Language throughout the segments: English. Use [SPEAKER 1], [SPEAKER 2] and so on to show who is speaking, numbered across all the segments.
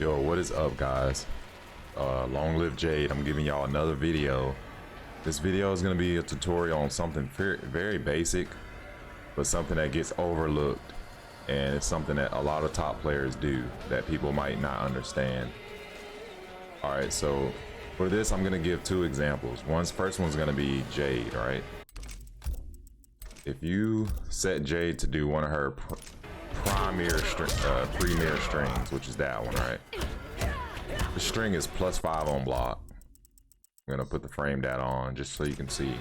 [SPEAKER 1] Yo, what is up, guys? Long live Jade. I'm giving y'all another video. This video is going to be a tutorial on something very basic, but something that gets overlooked, and it's something that a lot of top players do that people might not understand. Alright, so for this I'm going to give two examples. First one's going to be Jade, right? If you set Jade to do one of her premier strings, which is that one, right? The string is +5 on block. I'm gonna put the frame data on just so you can see.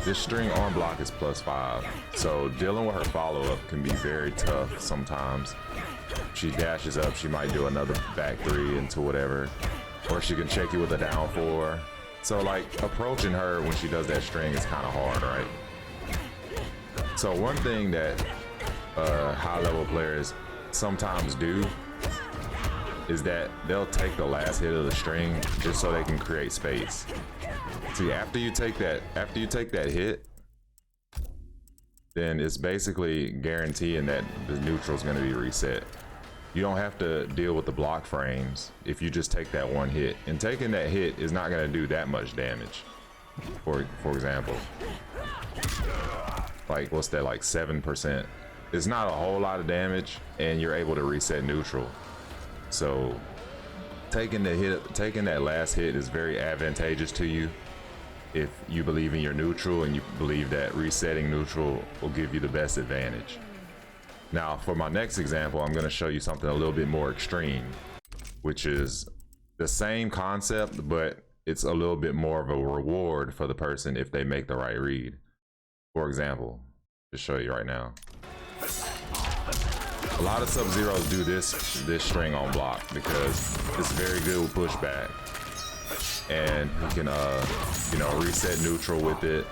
[SPEAKER 1] This string on block is +5, so dealing with her follow-up can be very tough sometimes. She dashes up, she might do another back 3 into whatever, or she can check you with a down 4. So like approaching her when she does that string is kind of hard, right? So one thing that high-level players sometimes do is that they'll take the last hit of the string just so they can create space. See, after you take that hit, then it's basically guaranteeing that the neutral is going to be reset. You don't have to deal with the block frames if you just take that one hit, and taking that hit is not going to do that much damage. For example, like what's that, like 7%? It's not a whole lot of damage, and you're able to reset neutral. So taking that last hit is very advantageous to you if you believe in your neutral and you believe that resetting neutral will give you the best advantage. Now for my next example, I'm going to show you something a little bit more extreme, which is the same concept, but it's a little bit more of a reward for the person if they make the right read. For example, just show you right now. A lot of SubZeros do this string on block because it's very good with pushback, and he can you know, reset neutral with it.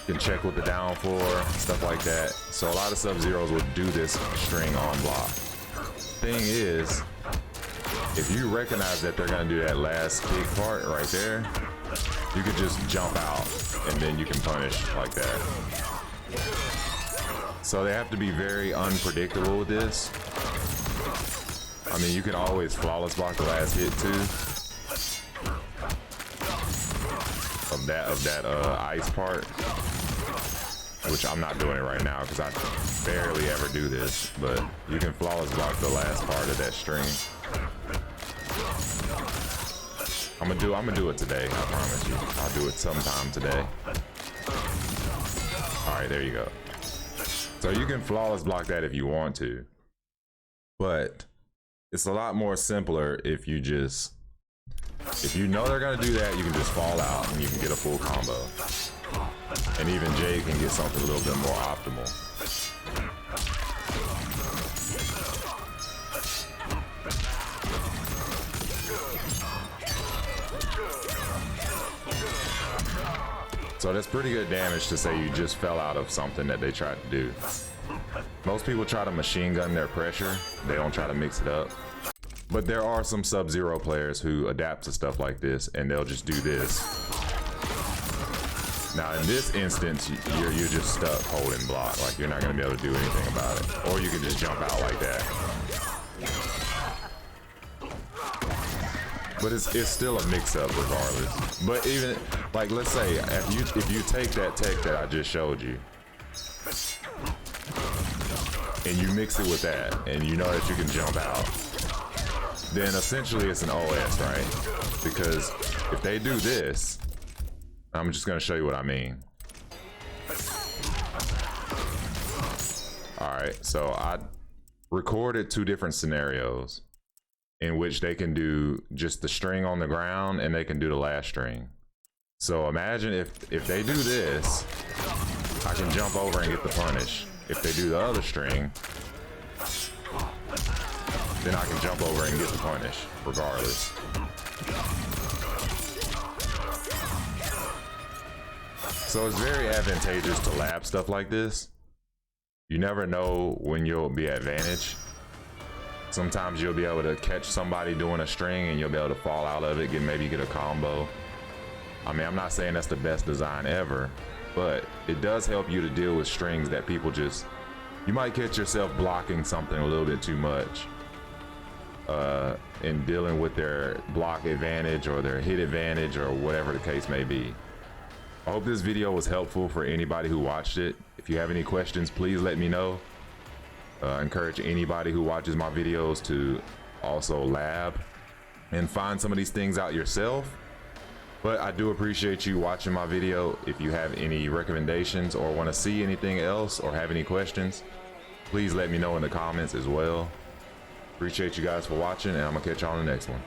[SPEAKER 1] You can check with the down 4, stuff like that. So a lot of SubZeros would do this string on block. Thing is, if you recognize that they're gonna do that last big part right there, you could just jump out and then you can punish like that. So they have to be very unpredictable with this. I mean, you can always flawless block the last hit too. Of that ice part, which I'm not doing it right now because I barely ever do this, but you can flawless block the last part of that string. I'm gonna do it today, I promise you. I'll do it sometime today. All right, there you go. So you can flawless block that if you want to, but it's a lot more simpler if you know they're gonna do that, you can just fall out and you can get a full combo. And even Jade can get something a little bit more optimal. So that's pretty good damage to say you just fell out of something that they tried to do. Most people try to machine gun their pressure. They don't try to mix it up. But there are some SubZero players who adapt to stuff like this, and they'll just do this. Now in this instance, you're just stuck holding block. Like you're not gonna be able to do anything about it. Or you can just jump out like that. But it's still a mix-up regardless. But even, like, let's say if you take that tech that I just showed you, and you mix it with that, and you know that you can jump out, then essentially it's an OS, right? Because if they do this, I'm just gonna show you what I mean. All right, so I recorded 2 different scenarios in which they can do just the string on the ground and they can do the last string. So imagine if they do this, I can jump over and get the punish. If they do the other string, then I can jump over and get the punish regardless. So it's very advantageous to lab stuff like this. You never know when you'll be advantaged. Sometimes you'll be able to catch somebody doing a string and you'll be able to fall out of it, maybe get a combo. I mean, I'm not saying that's the best design ever, but it does help you to deal with strings that people you might catch yourself blocking something a little bit too much. in dealing with their block advantage or their hit advantage or whatever the case may be. I hope this video was helpful for anybody who watched it. If you have any questions, please let me know. I encourage anybody who watches my videos to also lab and find some of these things out yourself. But I do appreciate you watching my video. If you have any recommendations or want to see anything else or have any questions, please let me know in the comments as well. Appreciate you guys for watching, and I'm gonna catch you on the next one.